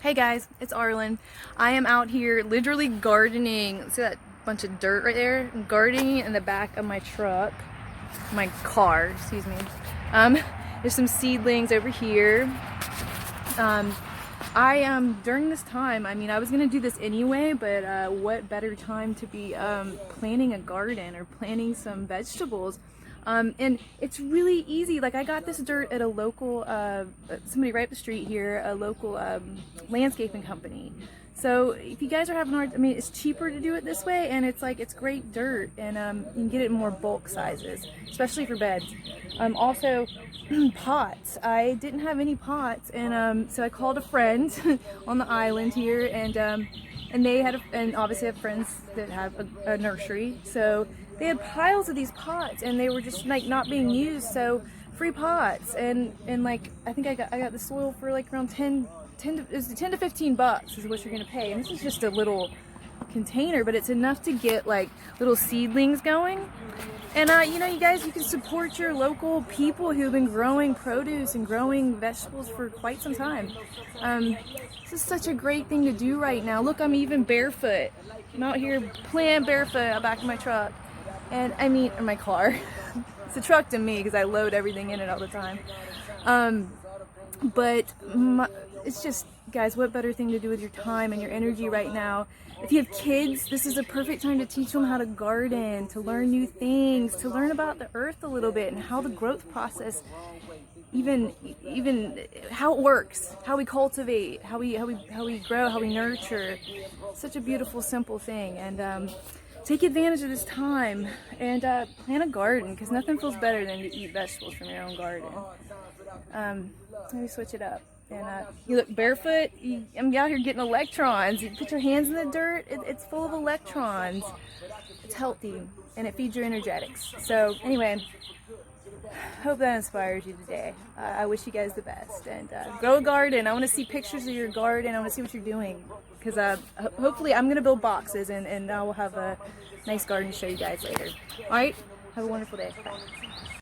Hey guys, it's Arlen. I am out here literally gardening. See that bunch of dirt right there? I'm gardening in the back of my truck, my car, excuse me. There's some seedlings over here. During this time, I was gonna do this anyway, but what better time to be planting a garden or planting some vegetables. And it's really easy. Like, I got this dirt at a local, somebody right up the street here, a local landscaping company. So if you guys are having hard, it's cheaper to do it this way, and it's great dirt, and you can get it in more bulk sizes, especially for beds. Also, pots. I didn't have any pots, and so I called a friend on the island here, and they had, and obviously have friends that have a nursery, so they had piles of these pots, and they were just like not being used. So free pots, and like I think I got the soil for like around 10 to 15 bucks is what you're gonna pay. And this is just a little container, but it's enough to get like little seedlings going. And you guys, you can support your local people who've been growing produce and growing vegetables for quite some time. This is such a great thing to do right now. Look, I'm even barefoot. I'm out here playing barefoot out back in my truck. And in my car. It's a truck to me because I load everything in it all the time. It's just, guys, what better thing to do with your time and your energy right now? If you have kids, this is a perfect time to teach them how to garden, to learn new things, to learn about the earth a little bit and how the growth process, even how it works, how we cultivate, how we grow, how we nurture. Such a beautiful, simple thing. And take advantage of this time and plant a garden, because nothing feels better than to eat vegetables from your own garden. Maybe switch it up. And you look barefoot, I'm out here getting electrons. You put your hands in the dirt, it's full of electrons. It's healthy, and it feeds your energetics. So anyway, hope that inspires you today. I wish you guys the best, and grow a garden. I want to see pictures of your garden. I want to see what you're doing, because hopefully I'm going to build boxes, and I will have a nice garden to show you guys later. Alright, have a wonderful day. Bye.